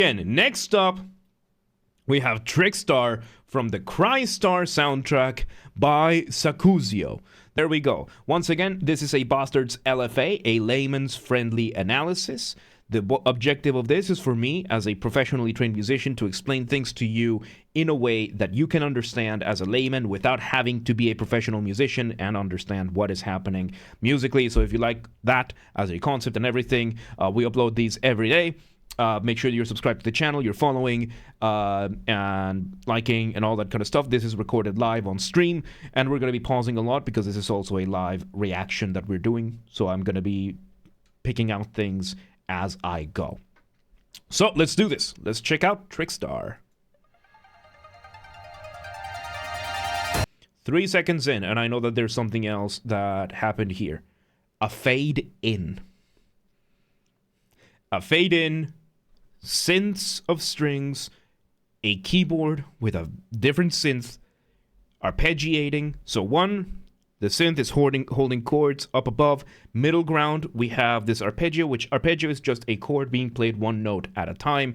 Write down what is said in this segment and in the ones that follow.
And next up, we have Trickstar from the Crystar soundtrack by Sakuzio. There we go. Once again, this is a Basterd's LFA, a layman's friendly analysis. The objective of this is for me, as a professionally trained musician, to explain things to you in a way that you can understand as a layman without having to be a professional musician and understand what is happening musically. So if you like that as a concept and everything, we upload these every day. Make sure you're subscribed to the channel, you're following and liking and all that kind of stuff. This is recorded live on stream, and we're going to be pausing a lot because this is also a live reaction that we're doing. So I'm going to be picking out things as I go. So let's do this. Let's check out Trickstar. 3 seconds in, and I know that there's something else that happened here. A fade in. A fade in, synths of strings, a keyboard with a different synth, arpeggiating. So the synth is holding chords up above. Middle ground, we have this arpeggio, which arpeggio is just a chord being played one note at a time.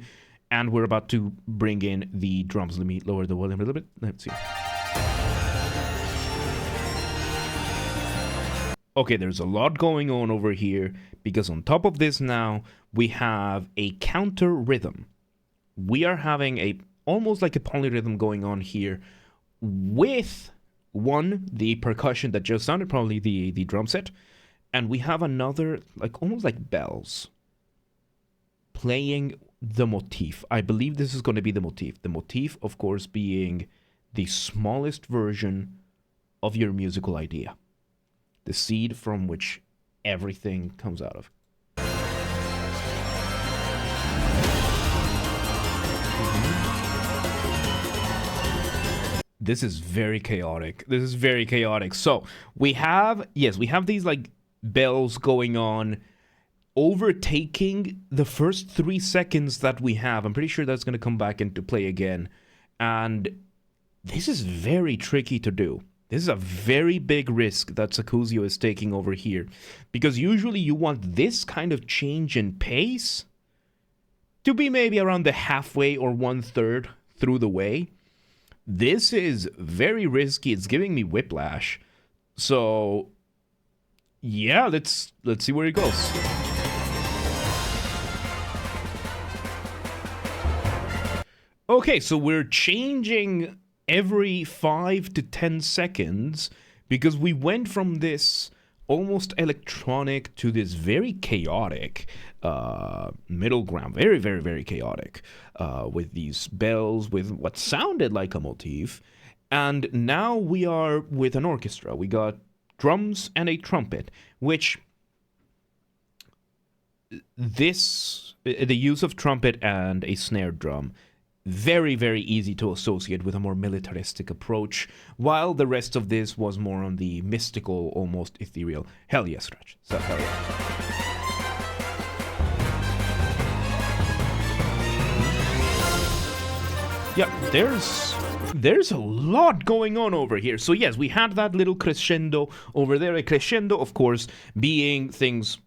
And we're about to bring in the drums. Let me lower the volume a little bit. Let's see. Okay, there's a lot going on over here, because on top of this now, we have a counter rhythm. We are having almost like a polyrhythm going on here with the percussion that just sounded, probably the drum set, and we have another, almost like bells, playing the motif. I believe this is going to be the motif. The motif, of course, being the smallest version of your musical idea. The seed from which everything comes out of. This is very chaotic. This is very chaotic. So we have these bells going on, overtaking the first 3 seconds that we have. I'm pretty sure that's going to come back into play again. And this is very tricky to do. This is a very big risk that Sakuzio is taking over here, because usually you want this kind of change in pace to be maybe around the halfway or 1/3 through the way. This is very risky. It's giving me whiplash. So yeah, let's see where it goes. Okay, so we're changing every 5 to 10 seconds, because we went from this almost electronic to this very chaotic middle ground. Very, very, very chaotic, with these bells, with what sounded like a motif. And now we are with an orchestra. We got drums and a trumpet, which the use of trumpet and a snare drum, very, very easy to associate with a more militaristic approach, while the rest of this was more on the mystical, almost ethereal. Hell yeah, Stretch. So, hell yeah. Yeah, there's a lot going on over here. So yes, we had that little crescendo over there. A crescendo, of course, being things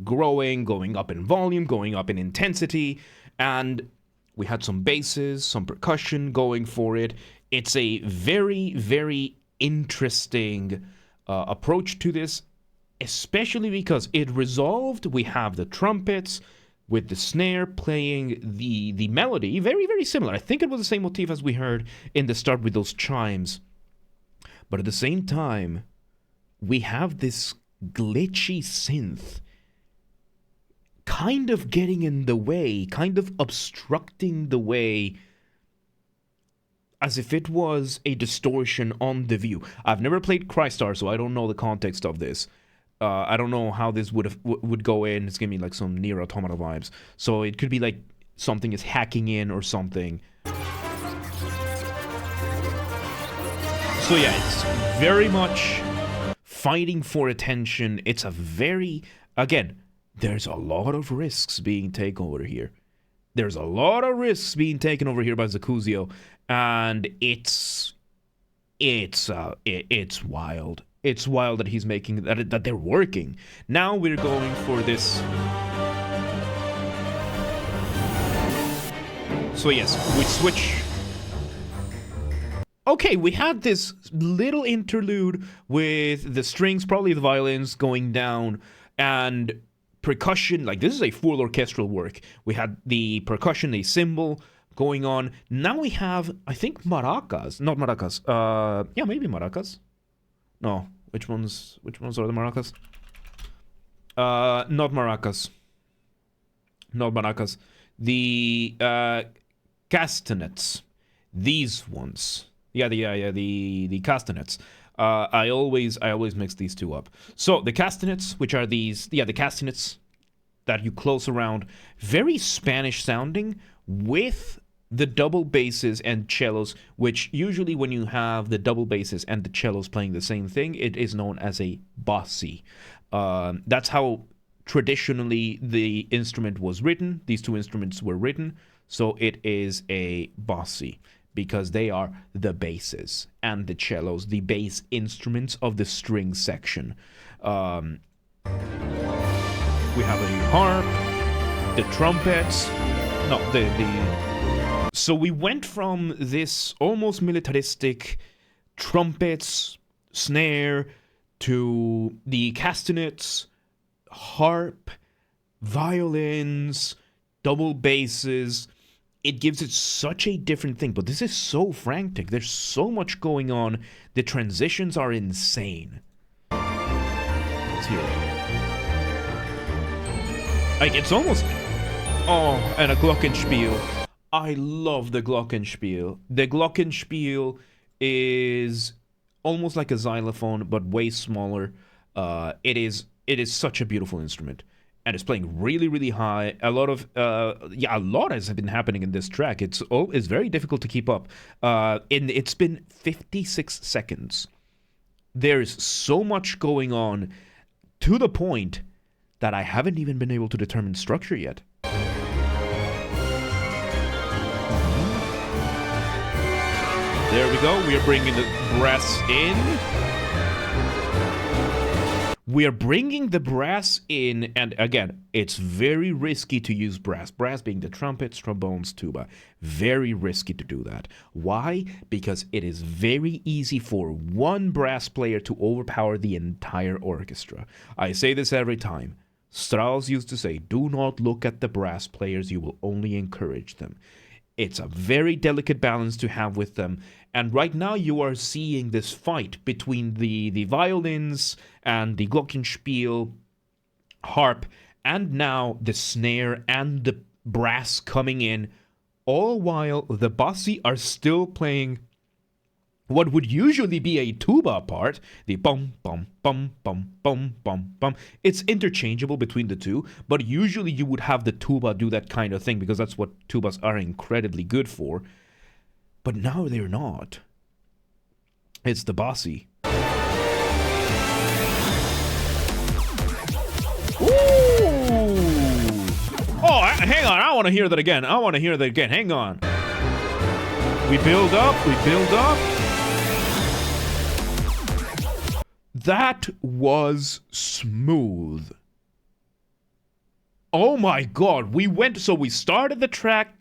growing, going up in volume, going up in intensity, and we had some basses, some percussion going for it. It's a very, very interesting approach to this, especially because it resolved. We have the trumpets with the snare playing the melody, very, very similar. I think it was the same motif as we heard in the start with those chimes. But at the same time, we have this glitchy synth kind of getting in the way, kind of obstructing the way, as if it was a distortion on the view. I've never played Crystar, so I don't know the context of this. I don't know how this would go in. It's giving me like some Nier Automata vibes. So it could be like something is hacking in or something. So yeah, it's very much fighting for attention. It's a very, again, there's a lot of risks being taken over here. There's a lot of risks being taken over here by Sakuzio, and it's wild. It's wild that he's making that they're working. Now we're going for this. So yes, we switch. Okay, we had this little interlude with the strings, probably the violins going down, and percussion. Like, this is a full orchestral work. We had the percussion, a cymbal going on. Now we have, I think, maracas. Not maracas. Yeah, maybe maracas. No, which ones are the maracas? Not maracas. Not maracas. The castanets. These ones. Yeah, the castanets. I always mix these two up. So the castanets, which are these, the castanets that you close around, very Spanish sounding, with the double basses and cellos, which usually when you have the double basses and the cellos playing the same thing, it is known as a bassi. That's how traditionally the instrument was written. These two instruments were written, so it is a bassi, because they are the basses and the cellos, the bass instruments of the string section. We have a harp, the trumpets. No, So we went from this almost militaristic trumpets, snare, to the castanets, harp, violins, double basses. It gives it such a different thing, but this is so frantic. There's so much going on. The transitions are insane. Let's hear it. Like, it's almost... Oh, and a glockenspiel. I love the glockenspiel. The glockenspiel is almost like a xylophone, but way smaller. It is such a beautiful instrument. And it's playing really, really high. A lot has been happening in this track. It's very difficult to keep up. It's been 56 seconds. There's so much going on, to the point that I haven't even been able to determine structure yet. There we go. We are bringing the brass in. We are bringing the brass in, and again, it's very risky to use brass. Brass being the trumpets, trombones, tuba. Very risky to do that. Why? Because it is very easy for one brass player to overpower the entire orchestra. I say this every time. Strauss used to say, do not look at the brass players, you will only encourage them. It's a very delicate balance to have with them. And right now you are seeing this fight between the violins and the glockenspiel, harp, and now the snare and the brass coming in, all while the bassi are still playing what would usually be a tuba part, the bum, bum, bum, bum, bum, bum, bum. It's interchangeable between the two, but usually you would have the tuba do that kind of thing, because that's what tubas are incredibly good for. But now they're not. It's the bassi. Ooh! Oh, hang on. I want to hear that again. Hang on. We build up. That was smooth. Oh my god. We started the track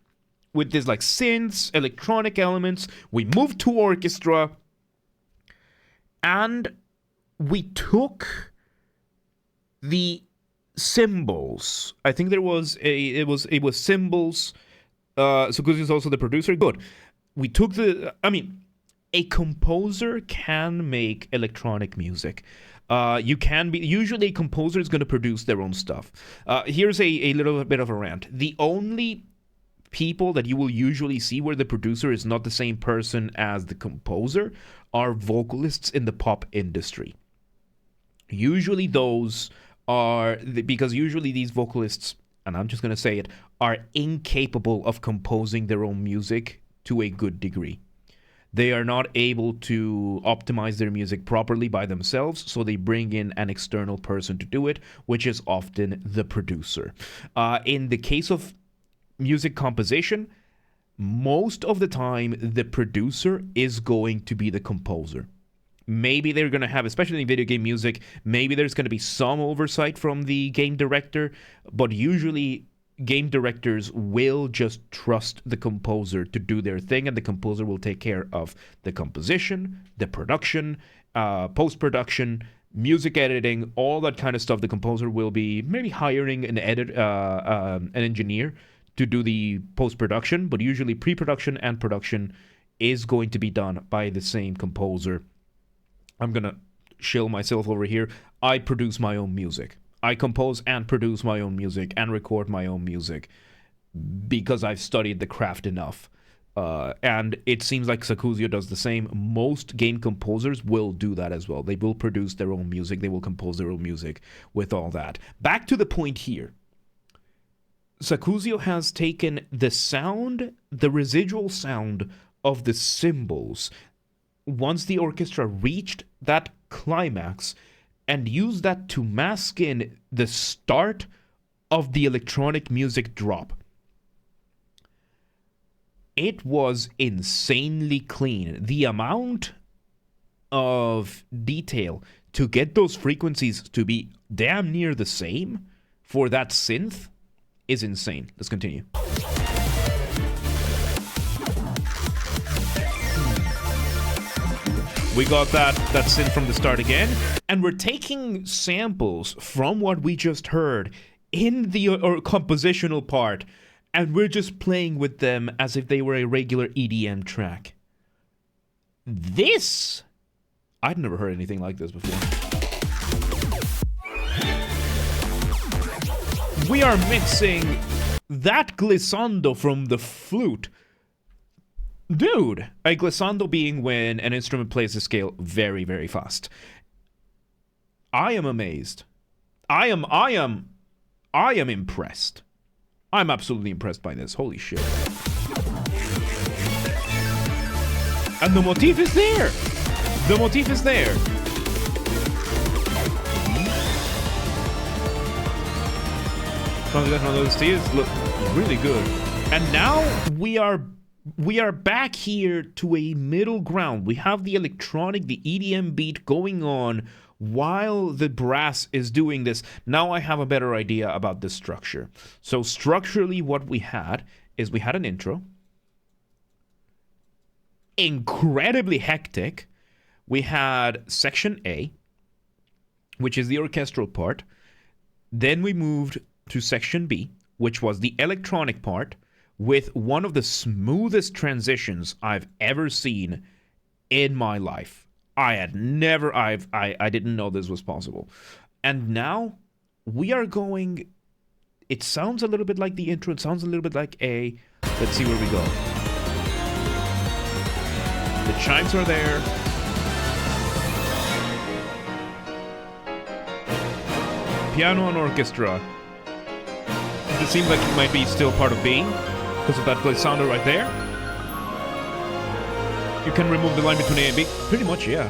with this like synths, electronic elements. We moved to orchestra. And we took the cymbals. I think it was cymbals. So because he's also the producer. Good. We took a composer can make electronic music. Usually a composer is going to produce their own stuff. Here's a little bit of a rant. The only people that you will usually see where the producer is not the same person as the composer are vocalists in the pop industry. Usually those are, because usually these vocalists, and I'm just going to say it, are incapable of composing their own music to a good degree. They are not able to optimize their music properly by themselves, so they bring in an external person to do it, which is often the producer. In the case of music composition, most of the time the producer is going to be the composer. Maybe they're going to have, especially in video game music, maybe there's going to be some oversight from the game director, but usually game directors will just trust the composer to do their thing, and the composer will take care of the composition, the production, post-production, music editing, all that kind of stuff. The composer will be maybe hiring an engineer to do the post-production, but usually pre-production and production is going to be done by the same composer. I'm gonna shill myself over here. I produce my own music. I compose and produce my own music and record my own music because I've studied the craft enough. And it seems like Sakuzio does the same. Most game composers will do that as well. They will produce their own music. They will compose their own music with all that. Back to the point here. Sakuzio has taken the sound, the residual sound of the cymbals, once the orchestra reached that climax, and used that to mask in the start of the electronic music drop. It was insanely clean. The amount of detail to get those frequencies to be damn near the same for that synth is insane. Let's continue. We got that synth from the start again, and we're taking samples from what we just heard in the compositional part, and we're just playing with them as if they were a regular EDM track. This, I'd never heard anything like this before. We are mixing that glissando from the flute. Dude, a glissando being when an instrument plays a scale very, very fast. I am amazed. I am impressed. I'm absolutely impressed by this. Holy shit. And the motif is there. The motif is there. Some of those steers look really good. And now we are back here to a middle ground. We have the electronic, the EDM beat going on while the brass is doing this. Now I have a better idea about this structure. So structurally what we had is we had an intro. Incredibly hectic. We had section A, which is the orchestral part. Then we moved to section B, which was the electronic part, with one of the smoothest transitions I've ever seen in my life. I didn't know this was possible. And now we are going, it sounds a little bit like the intro, it sounds a little bit like A. Let's see where we go. The chimes are there. Piano and orchestra. It seems like it might be still part of B, because of that glissando right there. You can remove the line between A and B. Pretty much, yeah.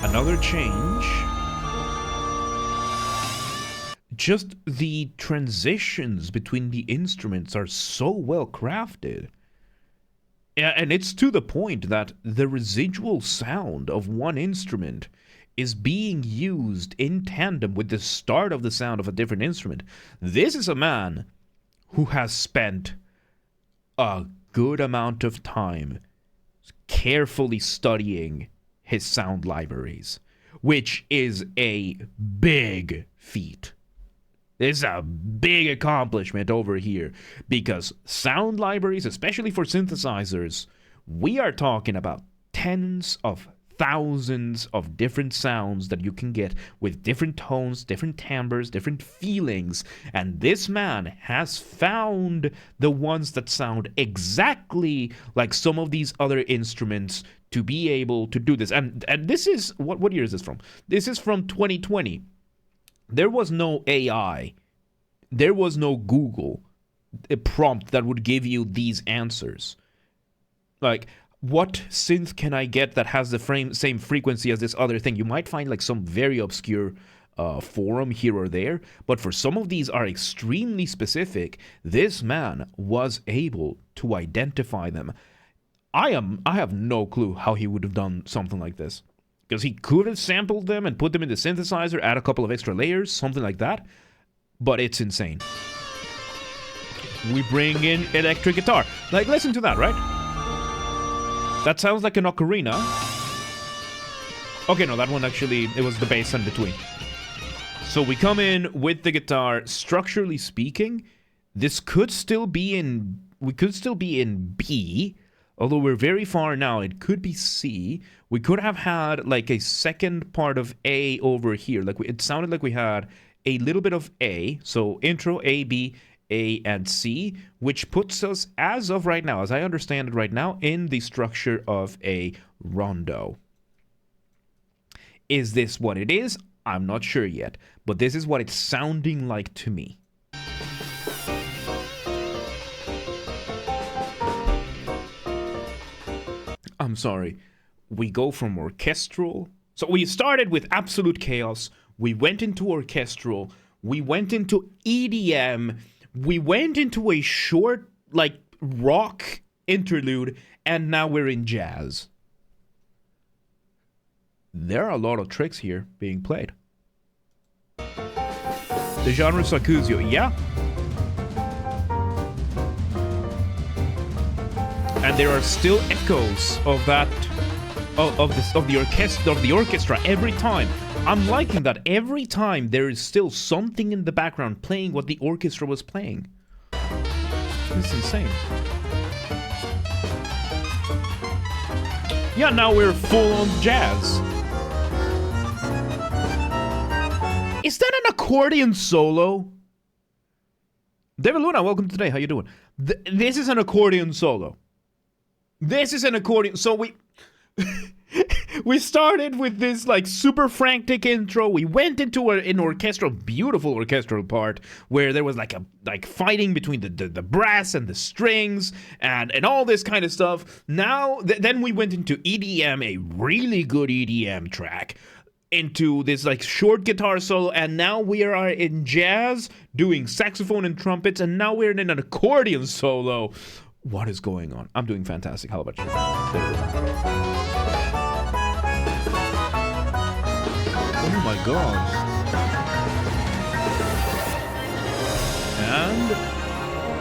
Another change. Just the transitions between the instruments are so well crafted. Yeah, and it's to the point that the residual sound of one instrument is being used in tandem with the start of the sound of a different instrument. This is a man who has spent a good amount of time carefully studying his sound libraries, which is a big feat. It's a big accomplishment over here, because sound libraries, especially for synthesizers, we are talking about tens of thousands of different sounds that you can get with different tones, different timbres, different feelings. And this man has found the ones that sound exactly like some of these other instruments to be able to do this. And this is, what year is this from? This is from 2020. There was no AI. There was no Google prompt that would give you these answers. Like, what synth can I get that has the same frequency as this other thing? You might find like some very obscure forum here or there, but for some of these are extremely specific. This man was able to identify them. I have no clue how he would have done something like this, because he could have sampled them and put them in the synthesizer, add a couple of extra layers, something like that. but it's insane. We bring in electric guitar. Like, listen to that, right? That sounds like an ocarina. Okay, no, that one actually, it was the bass in between. So we come in with the guitar. Structurally speaking, this could still be in, we could still be in B, although we're very far now. It could be C. We could have had like a second part of A over here. Like it sounded like we had a little bit of A. So intro, A, B, A, and C, which puts us, as of right now, as I understand it right now, in the structure of a rondo. Is this what it is? I'm not sure yet, but this is what it's sounding like to me. I'm sorry. We go from orchestral. So we started with absolute chaos. We went into orchestral. We went into EDM. We went into a short, like, rock interlude, and now we're in jazz. There are a lot of tricks here being played. The genre Sakuzio, yeah. And there are still echoes of that, of the orchestra every time. I'm liking that every time there is still something in the background playing what the orchestra was playing. This is insane. Yeah, now we're full on jazz. Is that an accordion solo? David Luna, welcome today. How you doing? This is an accordion solo. This is an accordion. So we started with this like super frantic intro. We went into an orchestral, beautiful orchestral part where there was like fighting between the brass and the strings and all this kind of stuff. Now then we went into EDM, a really good EDM track, into this like short guitar solo, and now we are in jazz doing saxophone and trumpets, and now we're in an accordion solo. What is going on? I'm doing fantastic. How about you? Oh my god.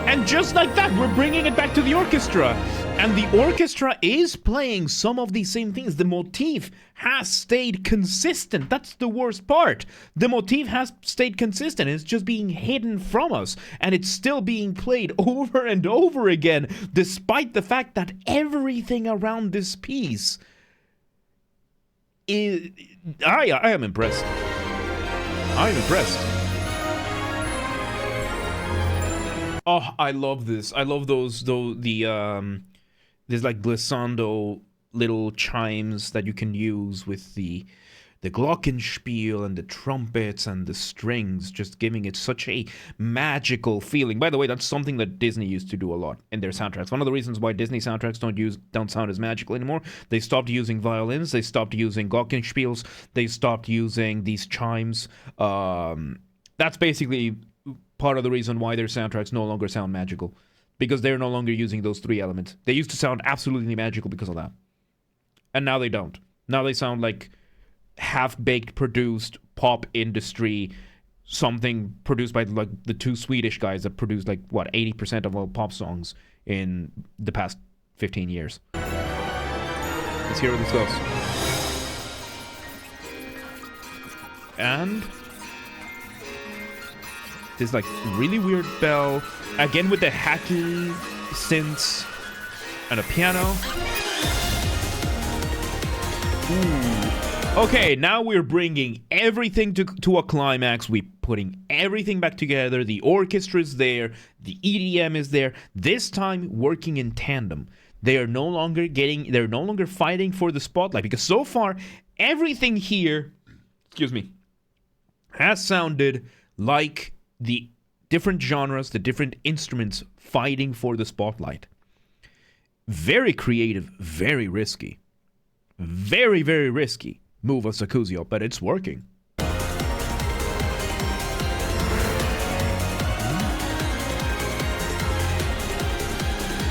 And just like that, we're bringing it back to the orchestra. And the orchestra is playing some of these same things. The motif has stayed consistent. That's the worst part. The motif has stayed consistent. It's just being hidden from us. And it's still being played over and over again, despite the fact that everything around this piece is... I am impressed. I am impressed. Oh, I love this. I love there's like glissando little chimes that you can use with the glockenspiel and the trumpets and the strings, just giving it such a magical feeling. By the way, that's something that Disney used to do a lot in their soundtracks. One of the reasons why Disney soundtracks don't sound as magical anymore, they stopped using violins, they stopped using glockenspiels, they stopped using these chimes. That's basically part of the reason why their soundtracks no longer sound magical. Because they're no longer using those three elements. They used to sound absolutely magical because of that. And now they don't. Now they sound like half-baked produced pop industry, something produced by like the two Swedish guys that produced like, what, 80% of all pop songs in the past 15 years. Let's hear what this goes. And this like really weird bell, again with the hacky synths and a piano. Ooh. Okay, now we're bringing everything to a climax. We're putting everything back together. The orchestra is there. The EDM is there. This time working in tandem. They're no longer fighting for the spotlight, because so far everything here, has sounded like the different genres, the different instruments fighting for the spotlight. Very creative, very risky. Very, very risky move of Sakuzio, but it's working.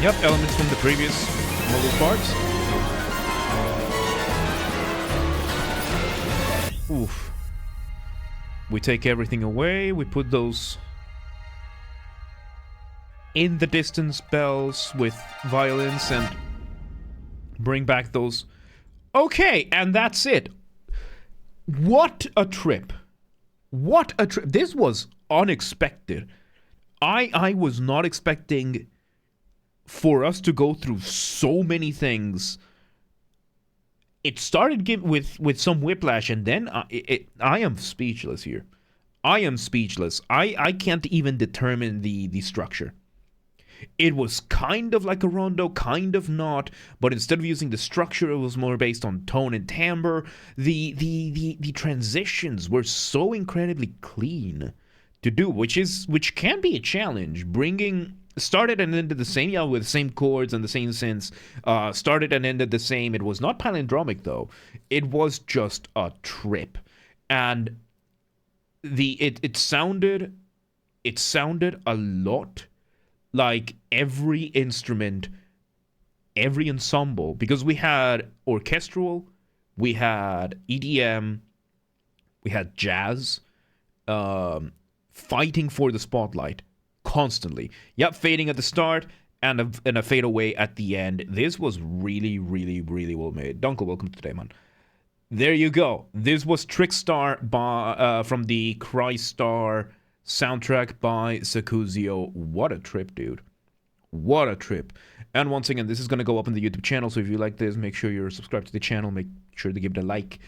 Yep, elements from the previous model parts. Oof. We take everything away. We put those in the distance bells with violins and bring back those. Okay, and that's it. What a trip. What a trip. This was unexpected. I was not expecting for us to go through so many things. It started with some whiplash, and then I am speechless here. I am speechless. I can't even determine the structure. It was kind of like a rondo, kind of not, but instead of using the structure, it was more based on tone and timbre. The transitions were so incredibly clean to do, which can be a challenge. Bringing started and ended the same, yeah, with the same chords and the same synths. Started and ended the same. It was not palindromic though. It was just a trip, and it sounded a lot like every instrument, every ensemble, because we had orchestral, we had EDM, we had jazz, fighting for the spotlight constantly. Yep, fading at the start and a fade away at the end. This was really, really, really well made. Dunkel, welcome to today, man. There you go. This was Trickstar from the Crystar soundtrack by Sakuzio. What a trip, dude. What a trip. And once again, this is going to go up on the YouTube channel, so if you like this, make sure you're subscribed to the channel. Make sure to give it a like.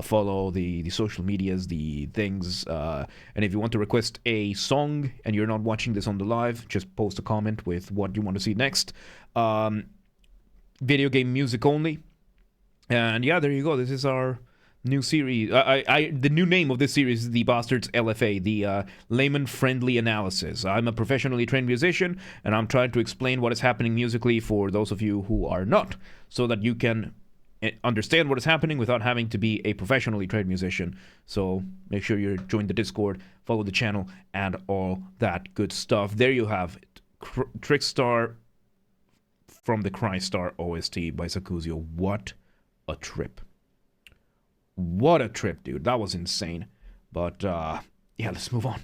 Follow the social medias, the things. And if you want to request a song and you're not watching this on the live, just post a comment with what you want to see next. Video game music only. And yeah, there you go. This is our new series. The new name of this series is the Basterd's LFA, the Layman-Friendly Analysis. I'm a professionally trained musician, and I'm trying to explain what is happening musically for those of you who are not, so that you can understand what is happening without having to be a professionally trained musician. So make sure you join the Discord, follow the channel, and all that good stuff. There you have it. Trickstar from the Crystar OST by Sakuzio. What a trip. What a trip, dude. That was insane. But, yeah, let's move on.